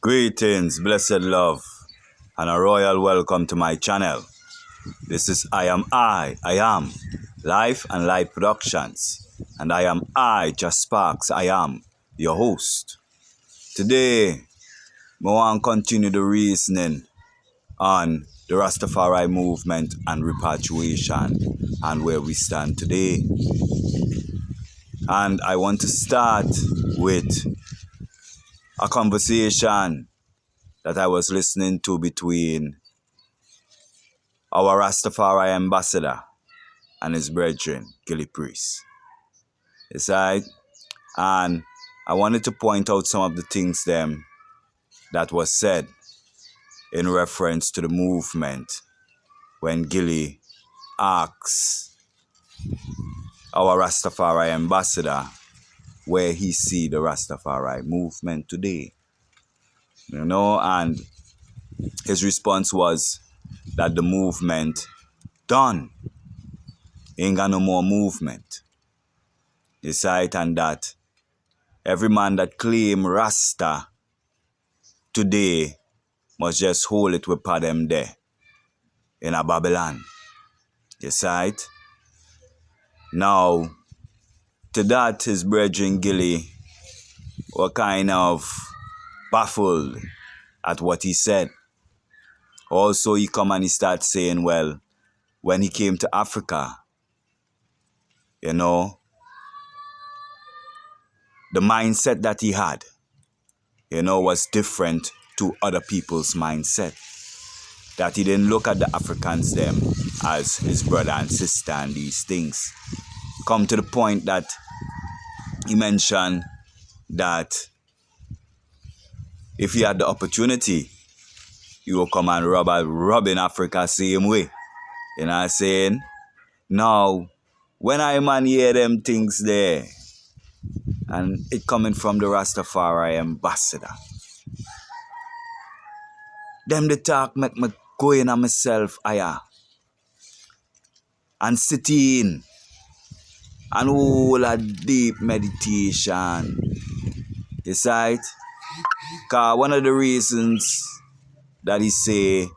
Greetings, blessed love, and a royal welcome to my channel. This is I am Life and Light Productions, and Just Sparks, I am your host. Today, I want to continue the reasoning on the Rastafari movement and repatriation and where we stand today. And I want to start with a conversation that I was listening to between our Rastafari ambassador and his brethren, Gilly Priest. Yes, right? And I wanted to point out some of the things them that was said in reference to the movement when Gilly asks our Rastafari ambassador where he see the Rastafari movement today. And his response was that the movement done. Ain't got no more movement. Yes, right? And that every man that claim Rasta today must just hold it with them there in a Babylon. Yes, right? Now, to that, his brethren Gilly were kind of baffled at what he said. Also, he come and he start saying, well, when he came to Africa, the mindset that he had, was different to other people's mindset. That he didn't look at the Africans them as his brother and sister and these things. Come to the point that he mentioned that if he had the opportunity, he will come and rob in Africa same way. You know what I'm saying? Now, when I man hear them things there, and it coming from the Rastafari ambassador, them the talk make me go in on myself and sit in and hold a deep meditation. Yes, right? Because one of the reasons that he say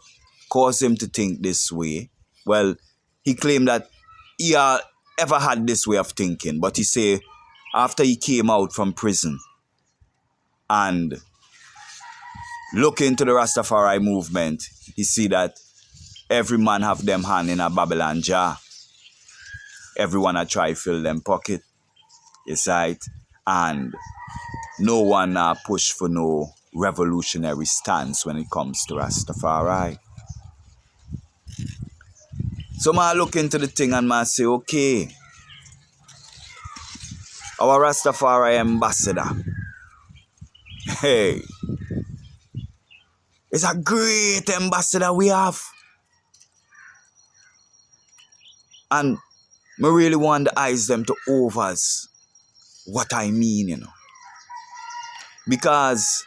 caused him to think this way, well, he claimed that he ever had this way of thinking, but he say after he came out from prison and look into the Rastafari movement, he see that every man have them hand in a Babylon jar. Everyone a try fill them pocket. Yes, right? And no one push for no revolutionary stance when it comes to Rastafari. So I look into the thing and I say, okay, our Rastafari ambassador, hey, it's a great ambassador we have. And I really want the eyes them to overs what I mean, Because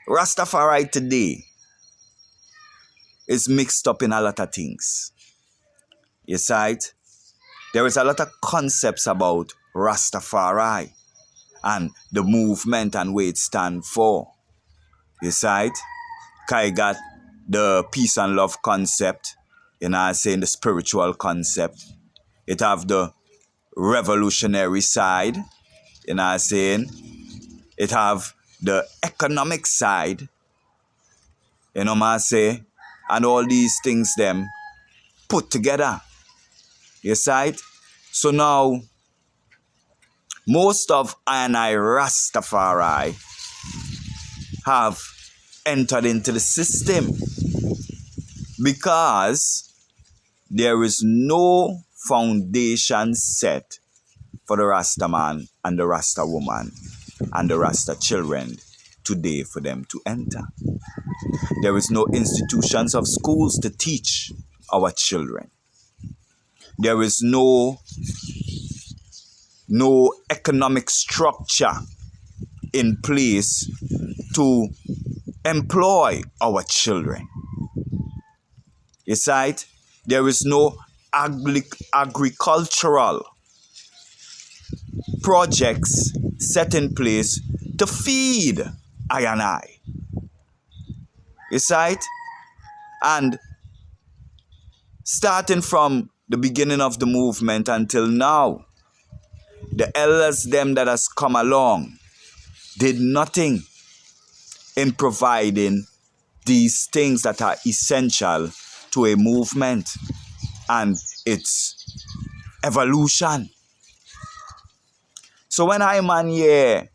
Rastafari today is mixed up in a lot of things. Yes, right? There is a lot of concepts about Rastafari and the movement and what it stands for. Yes, right? Kai got the peace and love concept, saying the spiritual concept. It have the revolutionary side, saying. It have the economic side, say, and all these things them put together. Yes, right? So now, most of I Rastafari have entered into the system because there is no foundation set for the Rasta man and the Rasta woman and the Rasta children today for them to enter. There is no institutions of schools to teach our children. There is no economic structure in place to employ our children. Yes, right? There is no agricultural projects set in place to feed I and I. You see it? And starting from the beginning of the movement until now, the elders them that has come along did nothing in providing these things that are essential to a movement and its evolution. So when I man hear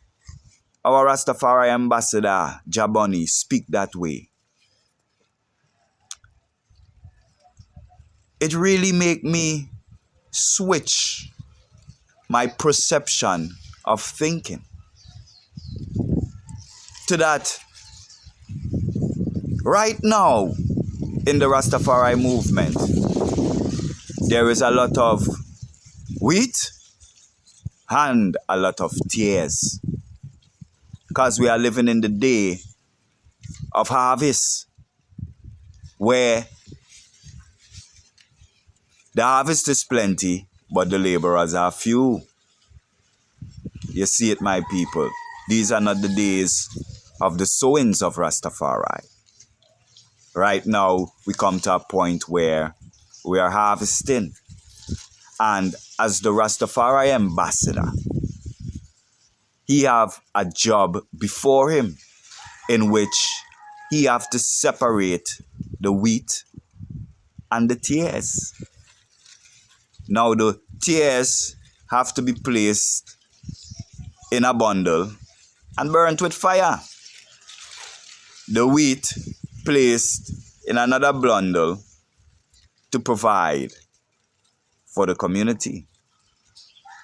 our Rastafari ambassador Jaboni speak that way, it really make me switch my perception of thinking to that right now in the Rastafari movement, there is a lot of wheat and a lot of tears. Because we are living in the day of harvest, where the harvest is plenty, but the laborers are few. You see it, my people. These are not the days of the sowings of Rastafari. Right now, we come to a point where we are harvesting. And as the Rastafari ambassador, he have a job before him in which he have to separate the wheat and the tares. Now the tares have to be placed in a bundle and burnt with fire. The wheat placed in another bundle to provide for the community.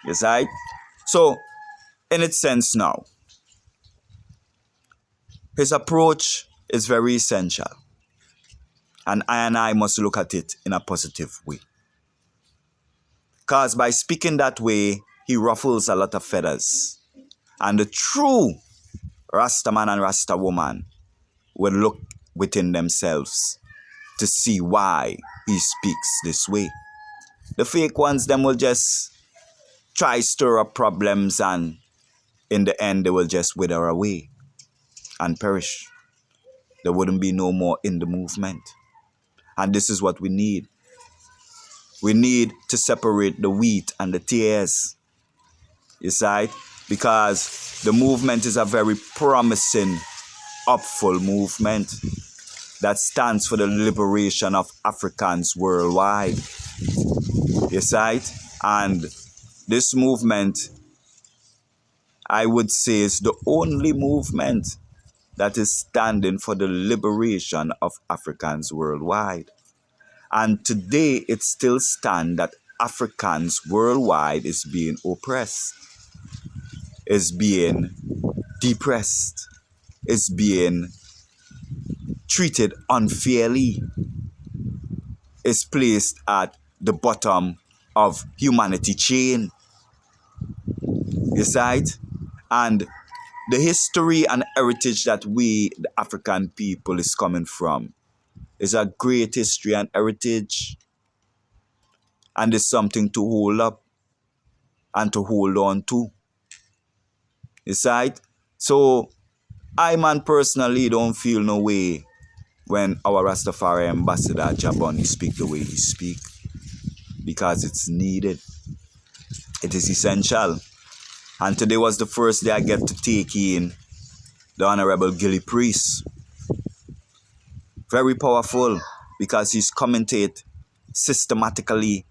Yes, right? So, in its sense now, his approach is very essential. And I must look at it in a positive way. Because by speaking that way, he ruffles a lot of feathers. And the true Rasta man and Rasta woman will look within themselves to see why he speaks this way. The fake ones, them will just try stir up problems, and in the end, they will just wither away and perish. There wouldn't be no more in the movement. And this is what we need. We need to separate the wheat and the tares. You see? Because the movement is a very promising, hopeful movement that stands for the liberation of Africans worldwide. You see? And this movement, I would say, is the only movement that is standing for the liberation of Africans worldwide. And today it still stands that Africans worldwide is being oppressed, is being depressed, is being treated unfairly, is placed at the bottom of humanity chain. You see it? And the history and heritage that we, the African people, is coming from is a great history and heritage. And it's something to hold up and to hold on to. You see it? So, I, man, personally don't feel no way when our Rastafari ambassador Jaboni speak the way he speak. Because it's needed. It is essential. And today was the first day I get to take in the Honorable Gilly Priest. Very powerful, because he's commentate systematically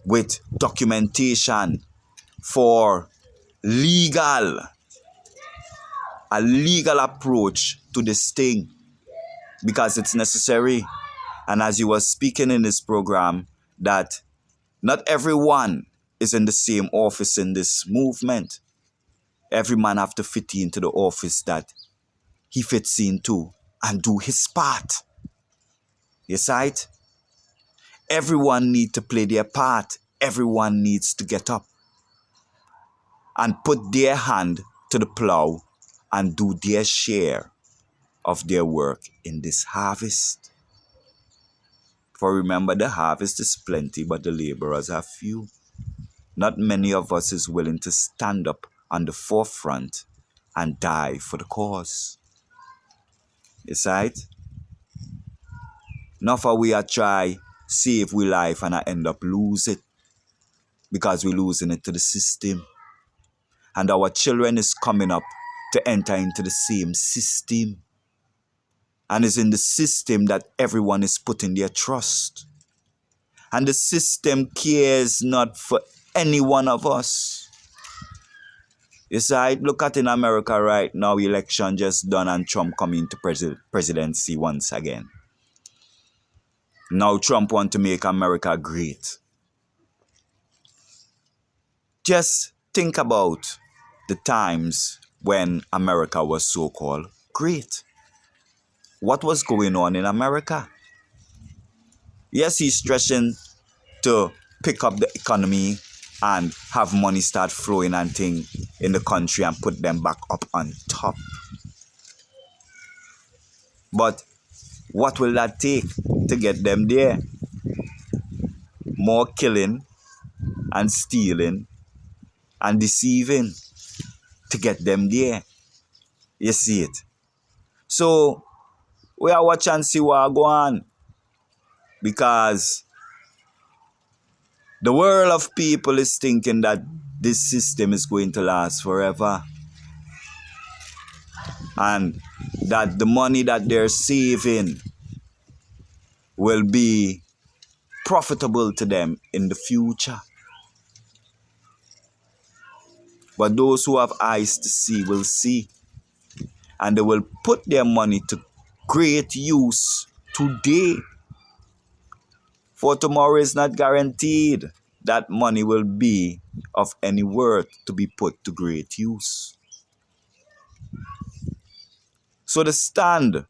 with documentation for a legal approach to this thing, because it's necessary. And as he was speaking in his program, that not everyone is in the same office in this movement. Every man have to fit into the office that he fits into and do his part. You see it? Everyone needs to play their part. Everyone needs to get up and put their hand to the plow and do their share of their work in this harvest. For remember, the harvest is plenty, but the laborers are few. Not many of us is willing to stand up on the forefront and die for the cause. You see it? Enough of we are try save we life and I end up lose it because we're losing it to the system. And our children is coming up to enter into the same system. And it's in the system that everyone is putting their trust. And the system cares not for any one of us. You see, look at in America right now, election just done and Trump coming to presidency once again. Now Trump want to make America great. Just think about the times when America was so-called great. What was going on in America? Yes, he's stretching to pick up the economy and have money start flowing and things in the country and put them back up on top. But what will that take to get them there? More killing and stealing and deceiving to get them there. You see it? So we are watch and see what go on. Because the world of people is thinking that this system is going to last forever. And that the money that they're saving will be profitable to them in the future. But those who have eyes to see will see. And they will put their money to great use today. For tomorrow is not guaranteed that money will be of any worth to be put to great use. So the stand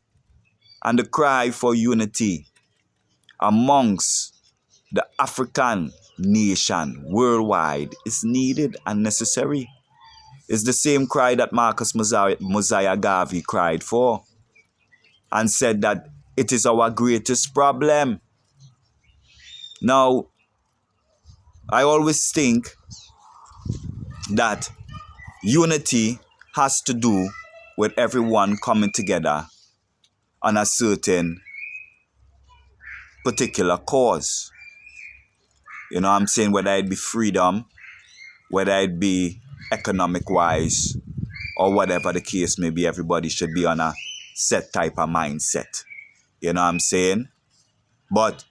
and the cry for unity amongst the African nation worldwide is needed and necessary. It's the same cry that Marcus Mosiah Garvey cried for and said that it is our greatest problem. Now, I always think that unity has to do with everyone coming together on a certain particular cause. You know what I'm saying? Whether it be freedom, whether it be economic-wise, or whatever the case may be, everybody should be on a set type of mindset. You know what I'm saying? But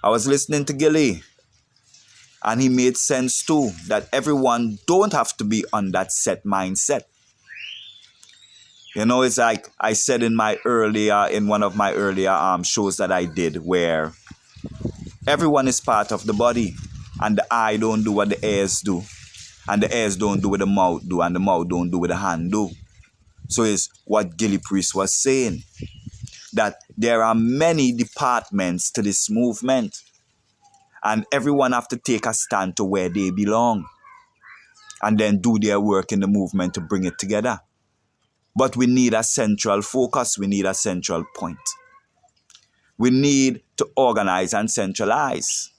I was listening to Gilly, and he made sense too, that everyone don't have to be on that set mindset. You know, it's like I said in one of my earlier shows that I did, where everyone is part of the body, and the eye don't do what the ears do, and the ears don't do what the mouth do, and the mouth don't do what the hand do. So it's what Gilly Priest was saying, that there are many departments to this movement, and everyone have to take a stand to where they belong, and then do their work in the movement to bring it together. But we need a central focus. We need a central point. We need to organize and centralize.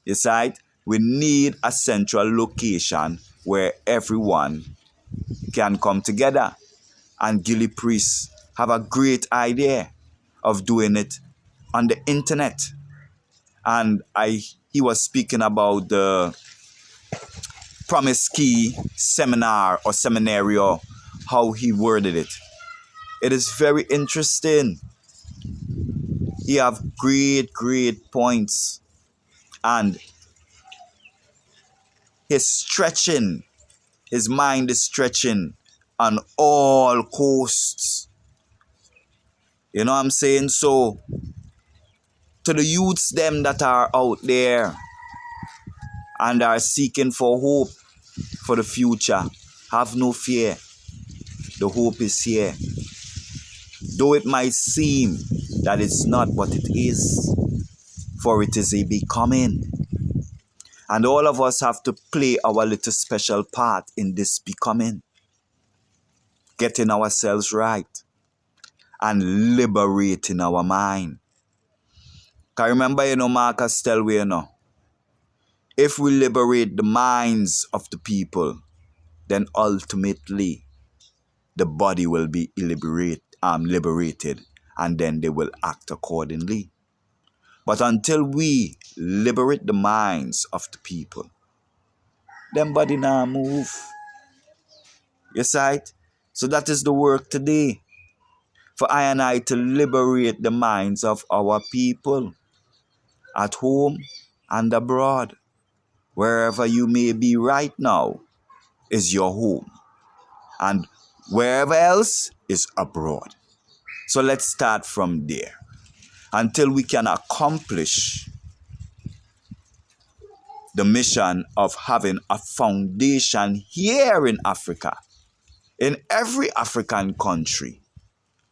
You see it? We need a central location where everyone can come together. And Gilly Priest have a great idea of doing it on the internet. And he was speaking about the Promise Key seminar or seminario, how he worded it. It is very interesting. He have great points. And his mind is stretching on all coasts. You know what I'm saying? So, to the youths them that are out there and are seeking for hope for the future, have no fear. The hope is here. Though it might seem that it's not what it is, for it is a becoming. And all of us have to play our little special part in this becoming. Getting ourselves right and liberating our mind. Because remember, Marcus tell we, if we liberate the minds of the people, then ultimately the body will be liberated, and then they will act accordingly. But until we liberate the minds of the people, them body now move. You see it? So that is the work today. For I and I to liberate the minds of our people at home and abroad. Wherever you may be right now is your home. And wherever else is abroad. So let's start from there. Until we can accomplish the mission of having a foundation here in Africa, in every African country,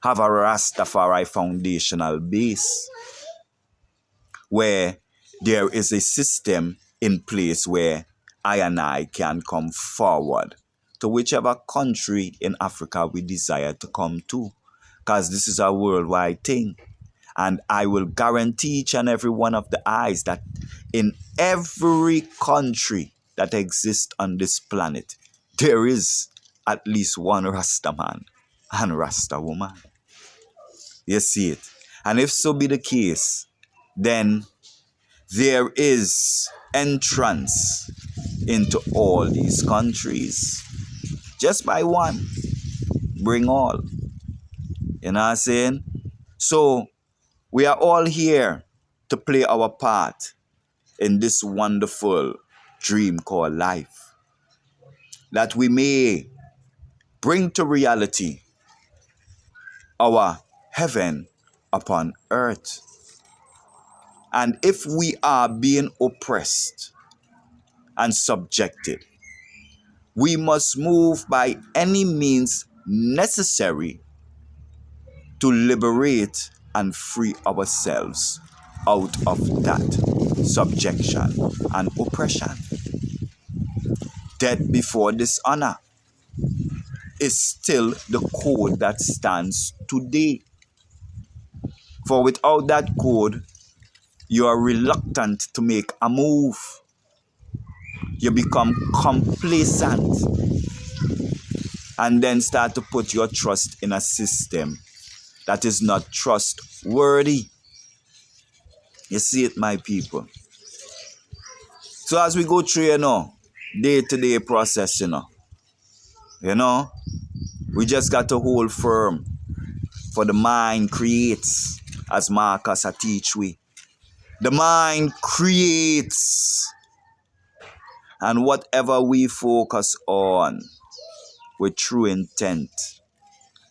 have a Rastafari foundational base where there is a system in place where I and I can come forward to whichever country in Africa we desire to come to. Because this is a worldwide thing. And I will guarantee each and every one of the eyes that in every country that exists on this planet, there is at least one Rasta man and Rasta woman. You see it? And if so be the case, then there is entrance into all these countries. Just by one, bring all. You know what I'm saying? So, we are all here to play our part in this wonderful dream called life. That we may bring to reality our heaven upon earth. And if we are being oppressed and subjected, we must move by any means necessary to liberate and free ourselves out of that subjection and oppression. Death before dishonor is still the code that stands today. For without that code, you are reluctant to make a move. You become complacent and then start to put your trust in a system that is not trustworthy. You see it, my people. So as we go through, day-to-day process, we just got to hold firm. For the mind creates, as Marcus teach we. The mind creates. And whatever we focus on with true intent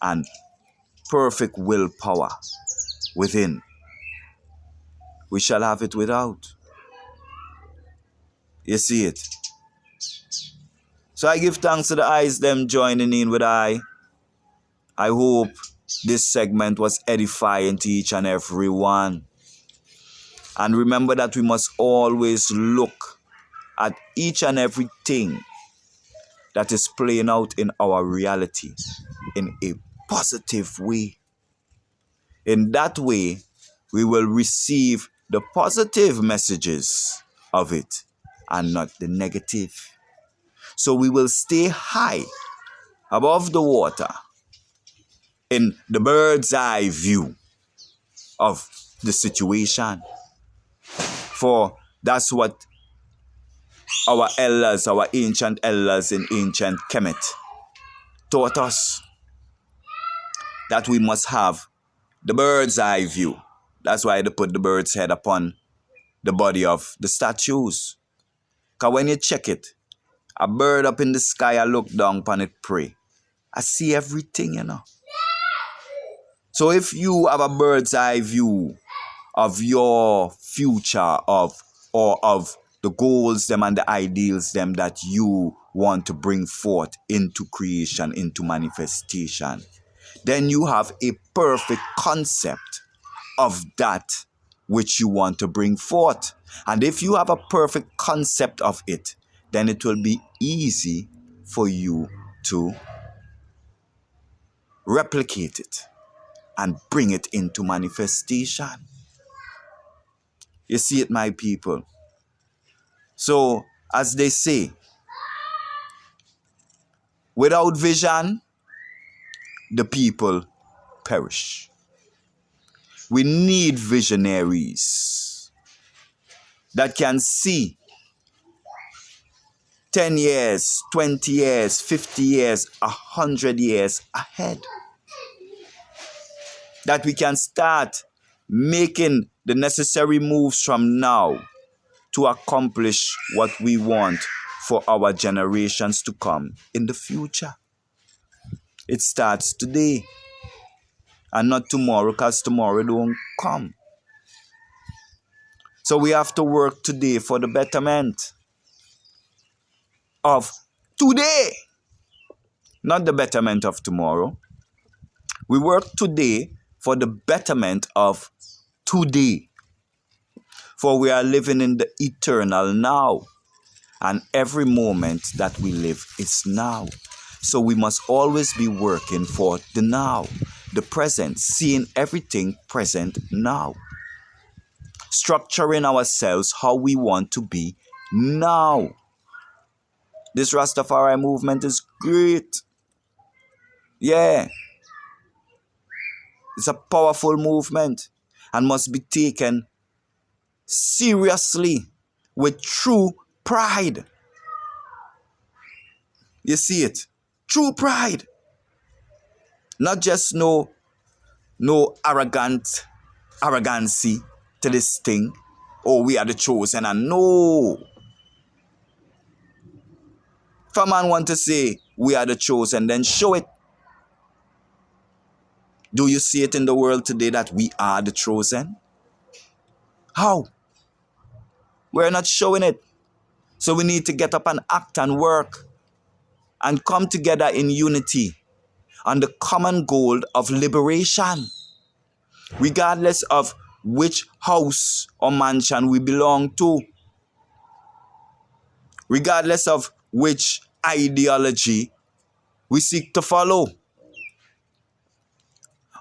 and perfect willpower within, we shall have it without. You see it? So I give thanks to the eyes them joining in with I. I hope this segment was edifying to each and every one. And remember that we must always look at each and everything that is playing out in our reality in a positive way. In that way, we will receive the positive messages of it and not the negative. So we will stay high above the water in the bird's eye view of the situation. For that's what our elders, our ancient elders in ancient Kemet taught us. That we must have the bird's eye view. That's why they put the bird's head upon the body of the statues. Because when you check it, a bird up in the sky, I look down upon it pray. I see everything, So if you have a bird's eye view of your future, or of the goals them and the ideals them that you want to bring forth into creation, into manifestation, then you have a perfect concept of that which you want to bring forth. And if you have a perfect concept of it, then it will be easy for you to replicate it and bring it into manifestation. You see it, my people? So, as they say, without vision, the people perish. We need visionaries that can see 10 years, 20 years, 50 years, 100 years ahead. That we can start making the necessary moves from now to accomplish what we want for our generations to come in the future. It starts today and not tomorrow, because tomorrow don't come. So we have to work today for the betterment of today, not the betterment of tomorrow. We work today for the betterment of today. For we are living in the eternal now. And every moment that we live is now. So we must always be working for the now, the present, seeing everything present now. Structuring ourselves how we want to be now. This Rastafari movement is great. Yeah. It's a powerful movement and must be taken seriously with true pride. You see it? True pride. Not just no arrogancy to this thing. Oh, we are the chosen. And no. If a man want to say we are the chosen, then show it. Do you see it in the world today that we are the chosen? How? We're not showing it. So we need to get up and act and work and come together in unity on the common goal of liberation. Regardless of which house or mansion we belong to, regardless of which ideology we seek to follow.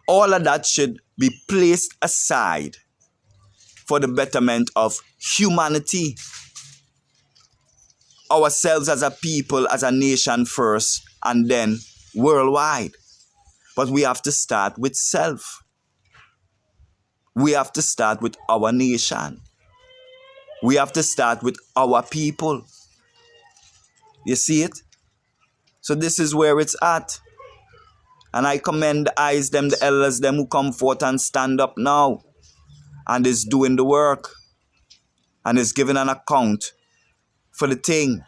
All of that should be placed aside for the betterment of humanity. Ourselves as a people, as a nation first, and then worldwide. But we have to start with self. We have to start with our nation. We have to start with our people. You see it? So this is where it's at. And I commend the eyes them, the elders them who come forth and stand up now and is doing the work and is giving an account for the thing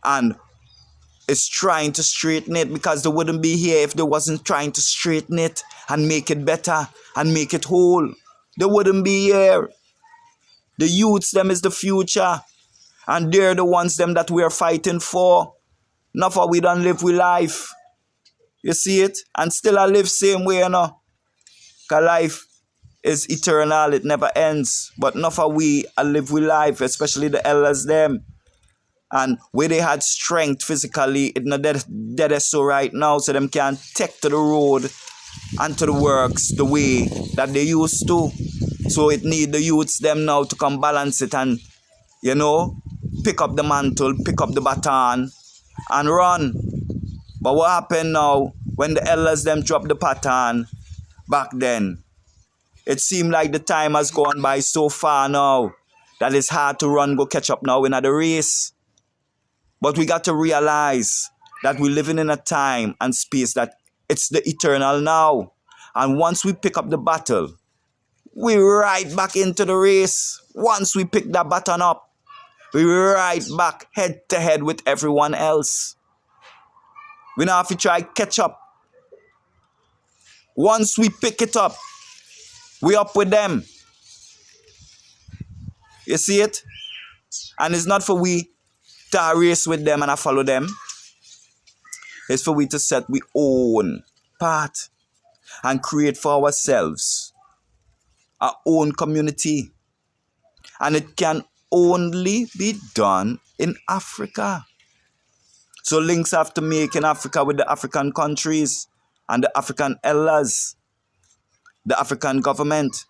and is trying to straighten it, because they wouldn't be here if they wasn't trying to straighten it and make it better and make it whole. They wouldn't be here. The youths them is the future, and they're the ones them that we're fighting for. Not for we don't live with life. You see it? And still I live same way, you know. Because life is eternal, it never ends. But not for we I live with life, especially the elders them. And where they had strength physically, it's not dead so right now, so them can take to the road and to the works the way that they used to. So it need the youths them now to come balance it and, you know, pick up the mantle, pick up the baton and run. But what happened now when the elders them drop the baton back then? It seemed like the time has gone by so far now that it's hard to run, go catch up now in the race. But we got to realize that we're living in a time and space that it's the eternal now. And once we pick up the battle, we're right back into the race. Once we pick that baton up, we're right back head to head with everyone else. We now have to try catch up. Once we pick it up, we up with them. You see it? And it's not for we to race with them and I follow them. It's for we to set we own path and create for ourselves our own community. And it can only be done in Africa. So links have to make in Africa with the African countries and the African elders, the African government.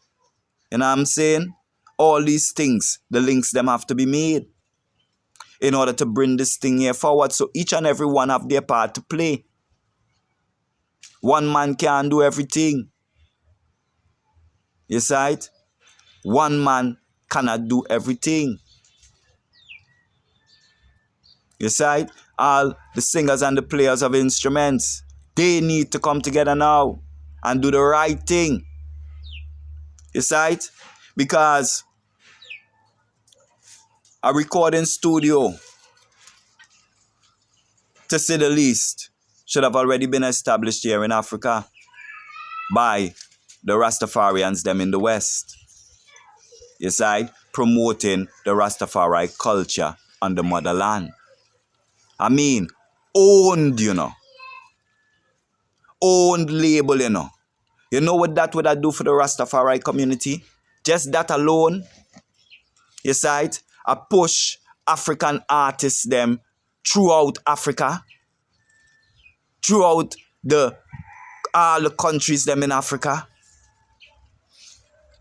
You know what I'm saying? All these things, the links them have to be made in order to bring this thing here forward. So each and every one have their part to play. One man can't do everything. You see it? One man cannot do everything. You see it? All the singers and the players of instruments, they need to come together now and do the right thing. You see it? Because a recording studio, to say the least, should have already been established here in Africa by the Rastafarians them in the West. You see, promoting the Rastafari culture on the motherland. I mean, owned, owned label, You know what that would do for the Rastafari community? Just that alone, you see it? I push African artists them throughout Africa, throughout all the countries them in Africa.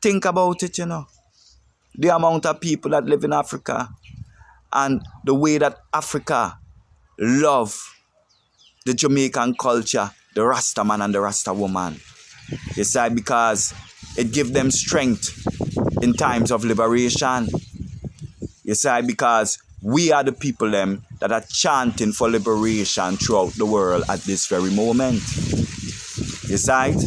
Think about it, The amount of people that live in Africa and the way that Africa love the Jamaican culture, the Rasta man and the Rasta woman. You see, because it gives them strength in times of liberation. You see, because we are the people them that are chanting for liberation throughout the world at this very moment. You see it?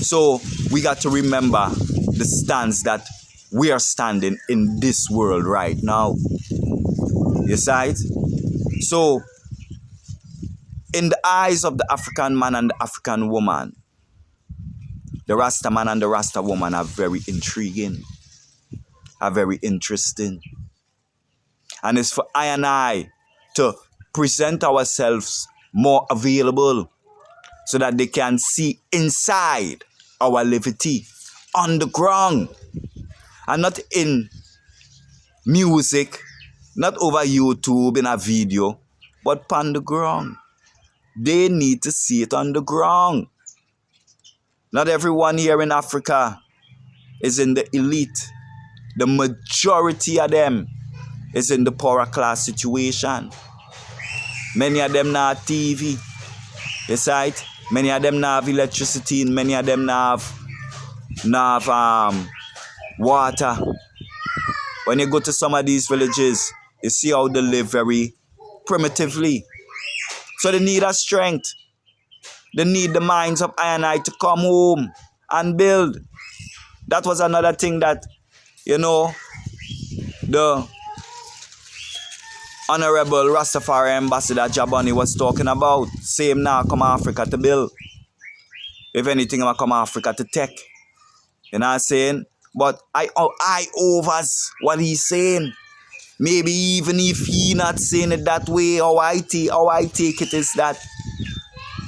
So we got to remember the stance that we are standing in this world right now. You see it? So in the eyes of the African man and the African woman, the Rasta man and the Rasta woman are very intriguing, are very interesting. And it's for I and I to present ourselves more available so that they can see inside our liberty on the ground and not in music, not over YouTube in a video, but on the ground. They need to see it on the ground. Not everyone here in Africa is in the elite. The majority of them is in the poorer class situation. Many of them not have TV. You see it? Many of them not have electricity. And many of them not have water. When you go to some of these villages, you see how they live very primitively. So they need a strength. They need the minds of I and I to come home and build. That was another thing that, the Honorable Rastafari Ambassador Jabani was talking about. Same now come Africa to build. If anything, I come Africa to tech. You know what I'm saying? But I overs what he's saying. Maybe even if he not saying it that way, how I take it is that,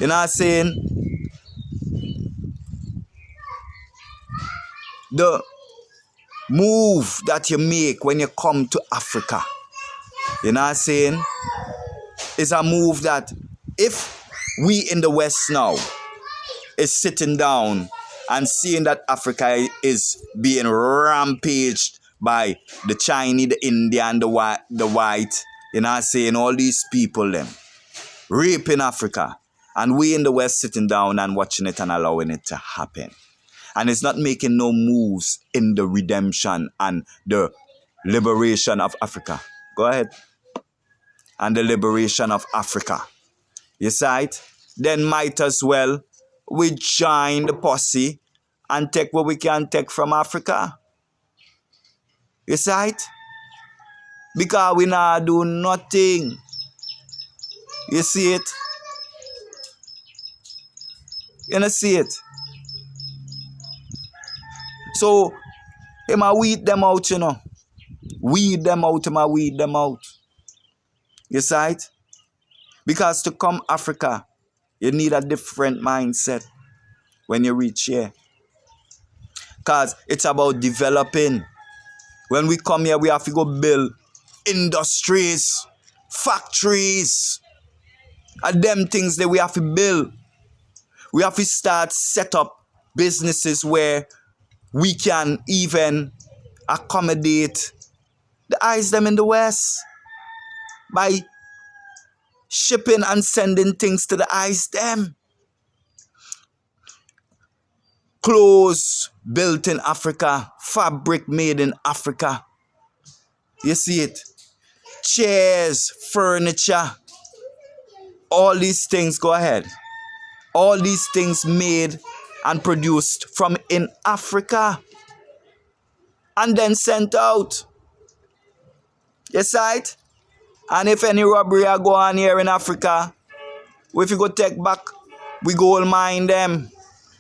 you know what I'm saying? The move that you make when you come to Africa, you know what I'm saying, is a move that if we in the West now is sitting down and seeing that Africa is being rampaged by the Chinese, the Indian, the white, you know what I'm saying, all these people them raping Africa, and we in the West sitting down and watching it and allowing it to happen. And it's not making no moves in the redemption and the liberation of Africa. Go ahead. And the liberation of Africa. You see it? Then might as well we join the posse and take what we can take from Africa. You see it? Because we not do nothing. You see it? You don't see it? So, him a weed them out, Weed them out, weed them out. You see it? Because to come Africa, you need a different mindset when you reach here. Because it's about developing. When we come here, we have to go build industries, factories, and them things that we have to build. We have to start set up businesses where we can even accommodate the eyes them in the West by shipping and sending things to the eyes them. clothes built in Africa, fabric made in Africa. You see it? Chairs, furniture, all these things, go ahead. All these things made and produced from in Africa and then sent out. You see it? And if any robbery are go on here in Africa, if you go take back, we gold mine them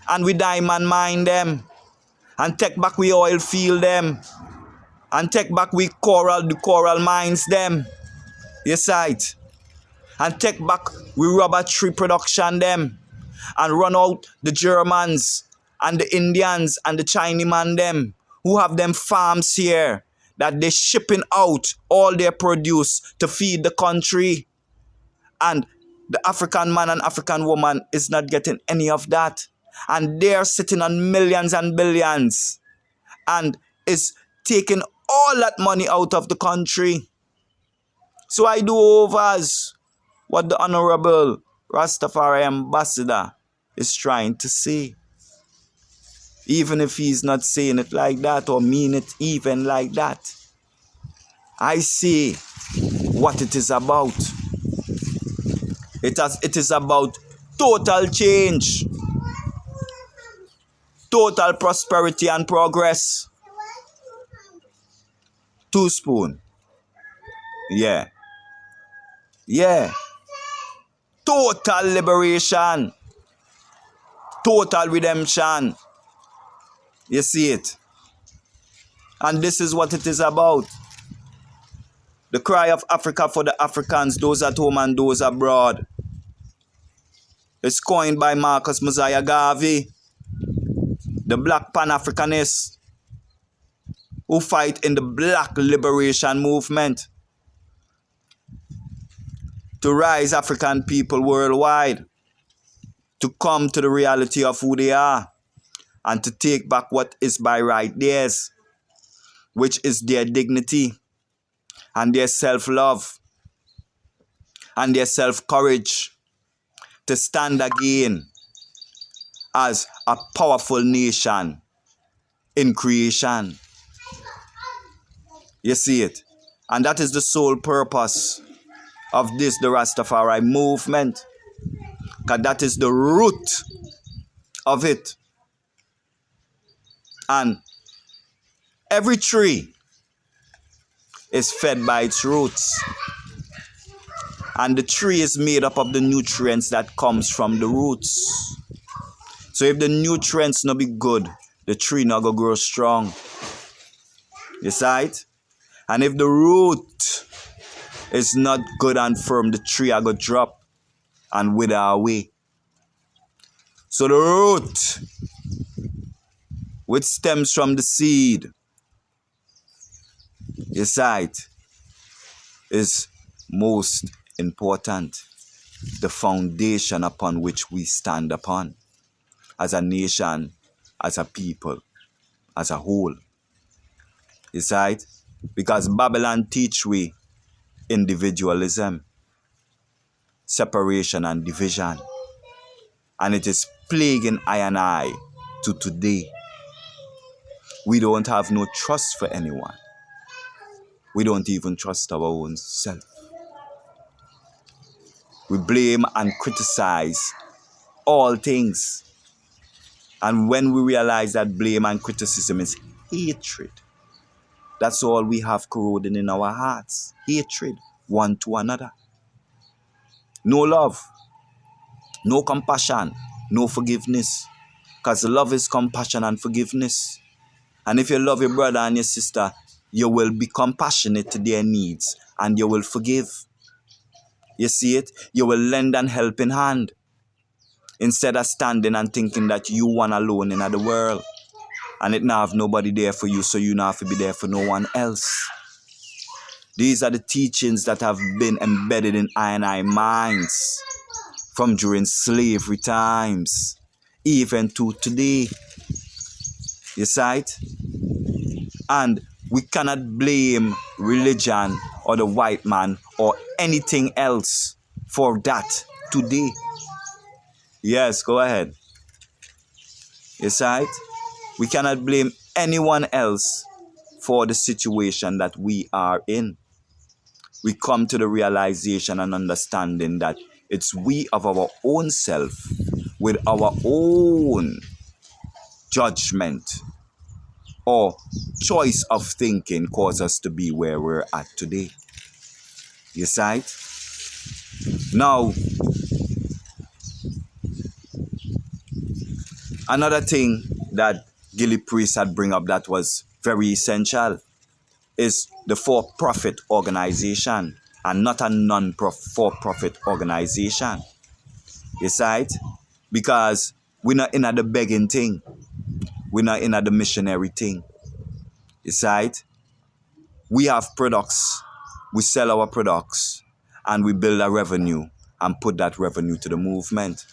and we diamond mine them and take back we oil field them and take back we the coral mines them. You see it? And take back we rubber tree production them and run out the Germans and the Indians and the Chinese man them who have them farms here that they shipping out all their produce to feed the country. And the African man and African woman is not getting any of that. And they're sitting on millions and billions and is taking all that money out of the country. So I do overs what the Honorable Rastafari Ambassador is trying to say. Even if he's not saying it like that or mean it even like that. I see what it is about. It is about total change, total prosperity and progress. 2 spoon. Yeah. Yeah. Total liberation. Total redemption. You see it? And this is what it is about. The cry of Africa for the Africans, those at home and those abroad. It's coined by Marcus Mosiah Garvey, the black Pan-Africanist who fight in the black liberation movement to rise African people worldwide, to come to the reality of who they are and to take back what is by right theirs, which is their dignity and their self-love and their self-courage to stand again as a powerful nation in creation. You see it? And that is the sole purpose of this, the Rastafari movement. Because that is the root of it. And every tree is fed by its roots. And the tree is made up of the nutrients that comes from the roots. So if the nutrients not be good, the tree not go grow strong. You see it? And if the root is not good and firm, the tree are go drop and wither away. So the root, which stems from the seed, you see it, is most important. The foundation upon which we stand upon as a nation, as a people, as a whole. You see it? Because Babylon teach we individualism, separation and division. And it is plaguing I and I to today. We don't have no trust for anyone. We don't even trust our own self. We blame and criticize all things. And when we realize that blame and criticism is hatred, that's all we have corroding in our hearts. Hatred, one to another. No love, no compassion, no forgiveness. Because love is compassion and forgiveness. And if you love your brother and your sister, you will be compassionate to their needs and you will forgive. You see it? You will lend an helping hand instead of standing and thinking that you one alone in the world and it not have nobody there for you, so you not have to be there for no one else. These are the teachings that have been embedded in I and I minds from during slavery times, even to today. You see it? And we cannot blame religion or the white man or anything else for that today. Yes, go ahead. You see it? We cannot blame anyone else for the situation that we are in. We come to the realization and understanding that it's we of our own self, with our own judgment or choice of thinking, cause us to be where we're at today. You see it? Now, another thing that Gilly Priest had bring up that was very essential is the for-profit organization and not a non-for-profit organization. You see it? Because we're not in the begging thing. We're not in the missionary thing. You see it? We have products. We sell our products and we build a revenue and put that revenue to the movement.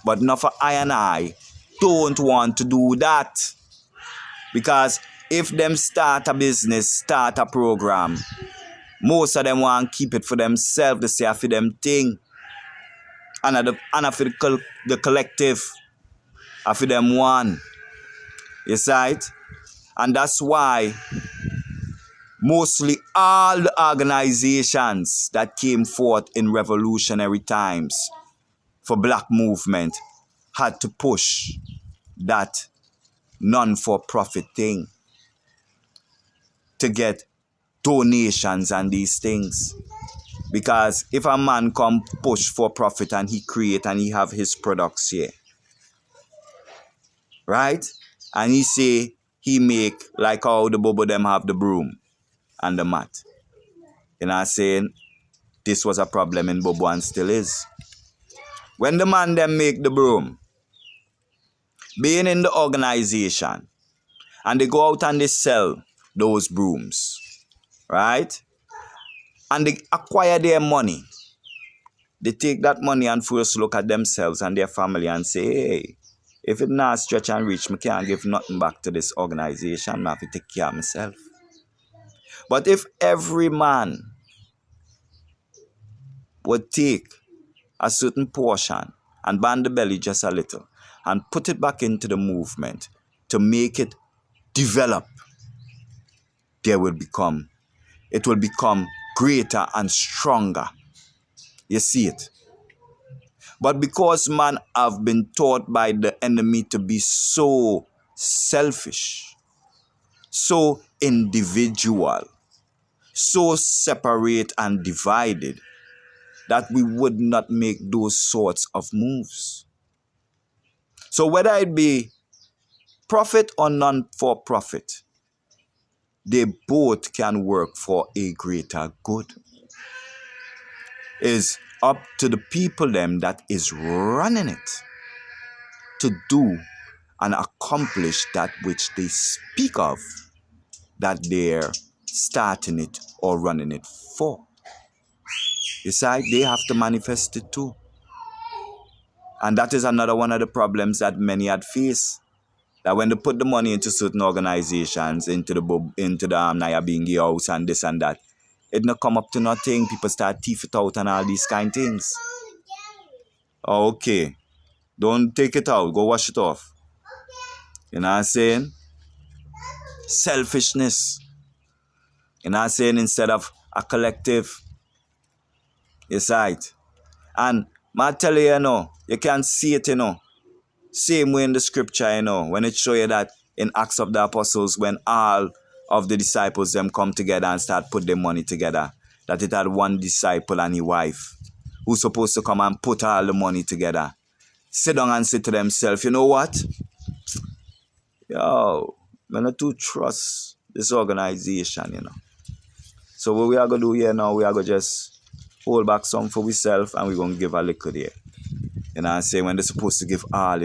But not for I don't want to do that. Because if them start a business, start a program, most of them want to keep it for themselves. They say for them thing. And for the collective. For them one. You see it? And that's why mostly all the organizations that came forth in revolutionary times for black movement had to push that non-for-profit thing to get donations and these things. Because if a man come push for profit and he create and he have his products here, right? And he say he make like how the bobo them have the broom and the mat. You know what I'm saying? This was a problem in Bobo and still is. When the man them make the broom, being in the organization, and they go out and they sell those brooms, right? And they acquire their money. They take that money and first look at themselves and their family and say, hey, if it not stretch and reach, I can't give nothing back to this organization. I have to take care of myself. But if every man would take a certain portion and band the belly just a little and put it back into the movement to make it develop, it will become greater and stronger. You see it? But because man have been taught by the enemy to be so selfish, so individual, so separate and divided, that we would not make those sorts of moves. So whether it be profit or non-for-profit, they both can work for a greater good. It's up to the people them that is running it to do and accomplish that which they speak of, that they're starting it or running it for. Besides, they have to manifest it too. And that is another one of the problems that many had faced. That when they put the money into certain organizations, into the Naya Bingi house and this and that, it not come up to nothing. People start thief it out and all these kind of things. Oh, okay. Don't take it out. Go wash it off. You know what I'm saying? Selfishness. You know what I'm saying? Instead of a collective. It's right. And I tell you, you can see it, same way in the scripture, when it show you that in Acts of the Apostles, when all of the disciples them come together and start put their money together, that it had one disciple and his wife who's supposed to come and put all the money together. Sit down and say to themselves, you know what? Yo, I not too trust this organization, So what we are going to do here now, we are going to just hold back some for ourselves and we're going to give a little there. You know what I'm saying? When they're supposed to give all,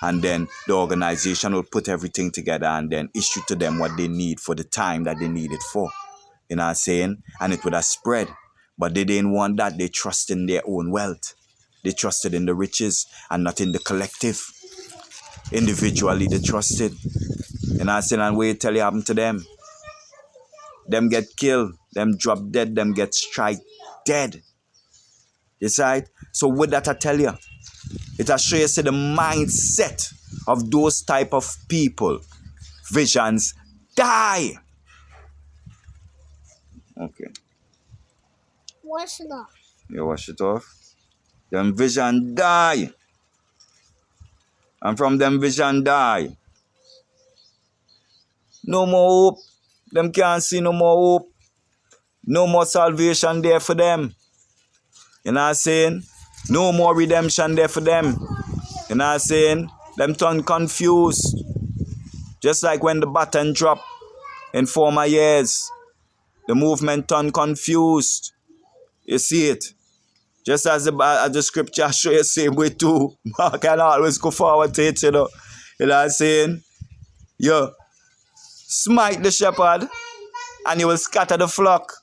And then the organization will put everything together and then issue to them what they need for the time that they need it for. You know what I'm saying? And it would have spread. But they didn't want that. They trusted in their own wealth. They trusted in the riches and not in the collective. Individually, they trusted. You know what I'm saying? And what tell you happened to them? Them get killed. Them drop dead. Them get strike dead. You see it? So with that I tell you, it has show you the mindset of those type of people, visions die. Okay. Wash it off. You wash it off. Them vision die. And from them vision die. No more hope. Them can't see no more hope. No more salvation there for them. You know what I'm saying? No more redemption there for them. You know what I'm saying? Them turn confused. Just like when the button dropped in former years. The movement turned confused. You see it? Just as the scripture show you same way too. I can always go forward to it, you know. You know what I'm saying? You smite the shepherd and you will scatter the flock.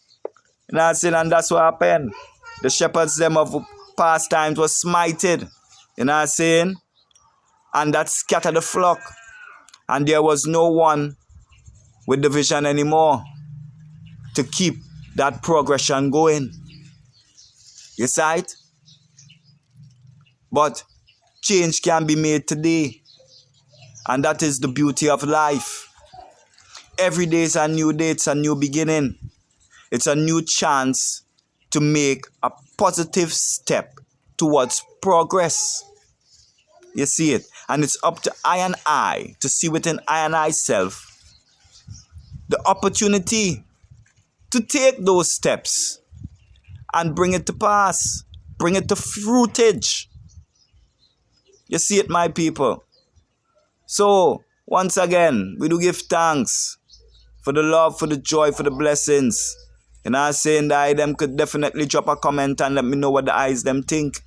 You know what I'm saying? And that's what happened. The shepherds them of past times was smited. You know what I'm saying? And that scattered the flock. And there was no one with the vision anymore to keep that progression going. You see it? But change can be made today. And that is the beauty of life. Every day is a new day, it's a new beginning. It's a new chance to make a positive step towards progress. You see it? And it's up to I and I to see within I and I self the opportunity to take those steps and bring it to pass, bring it to fruitage. You see it, my people? So, once again, we do give thanks for the love, for the joy, for the blessings. You know what I'm saying? The eye them could definitely drop a comment and let me know what the eyes them think.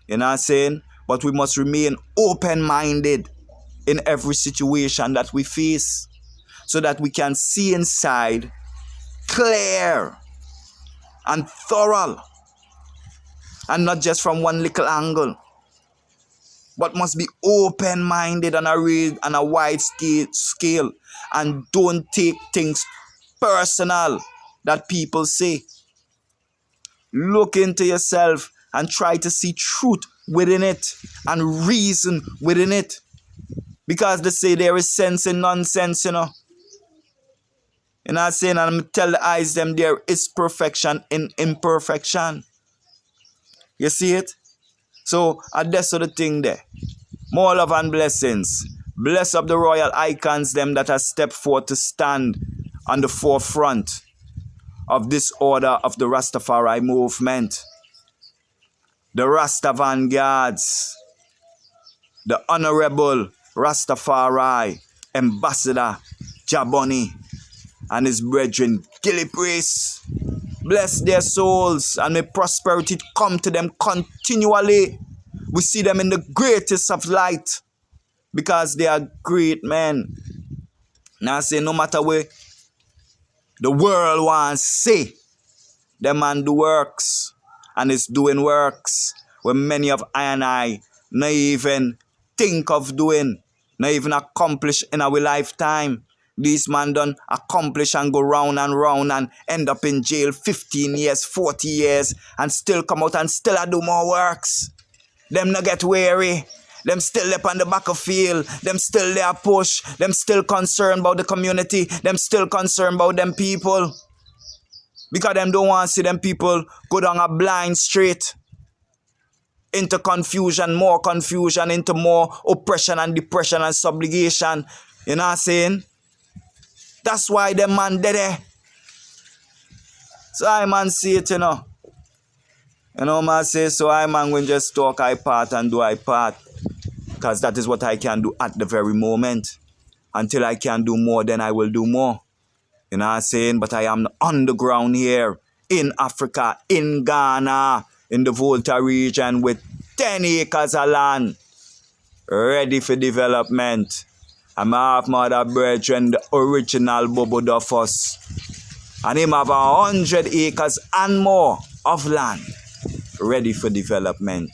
You know what I'm saying? But we must remain open-minded in every situation that we face so that we can see inside clear and thorough and not just from one little angle, but must be open-minded on a wide scale and don't take things personal that people say. Look into yourself and try to see truth within it and reason within it. Because they say there is sense in nonsense, you know. You know what I'm saying? And I'm tell the eyes them there is perfection in imperfection. You see it? So, that's the thing there. More love and blessings. Bless up the royal icons them that have stepped forth to stand on the forefront of this order of the Rastafari movement. The Rasta vanguards. The Honorable Rastafari Ambassador Jaboni and his brethren Gilly Priest. Bless their souls and may prosperity come to them continually. We see them in the greatest of light because they are great men. Now I say no matter where the world wants say, the man do works and is doing works where many of I and I not even think of doing, not even accomplish in our lifetime. These man done accomplish and go round and end up in jail 15 years, 40 years and still come out and still do more works. Them not get weary. Them still up on the battlefield. Them still there push. Them still concerned about the community. Them still concerned about them people. Because them don't want to see them people go down a blind street into confusion, more confusion, into more oppression and depression and subjugation. You know what I'm saying? That's why them man dead there. So I man see it, you know. You know man say, so I man when just talk I part and do I part. Because that is what I can do at the very moment. Until I can do more, then I will do more. You know what I'm saying? But I am on the ground here in Africa, in Ghana, in the Volta region with 10 acres of land ready for development. I'm half my other brethren, the original Bobo Duffus. And him have 100 acres and more of land ready for development.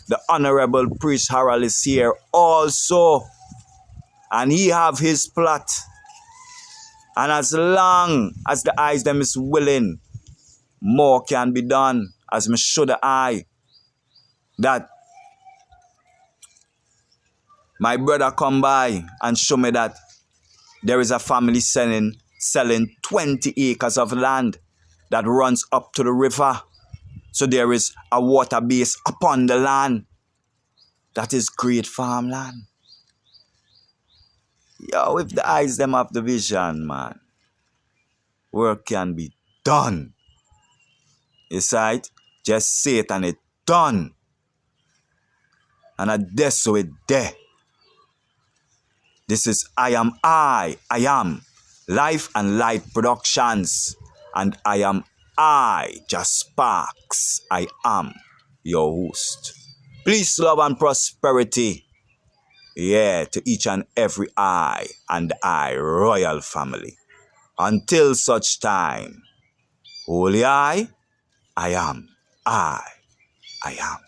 The Honorable Priest Harold is here also. And he have his plot. And as long as the eyes them is willing, more can be done. As me show the eye that My brother come by and show me that there is a family selling 20 acres of land that runs up to the river. So there is a water base upon the land. That is great farmland. Yo, if the eyes them have the vision, man, work can be done. It's right? Just say it and it done. And I that's so it there. This is I am Life and Light Productions. And I, Just Sparks. I am your host. Peace, love, and prosperity. Yeah, to each and every and I royal family. Until such time, holy I am. I am.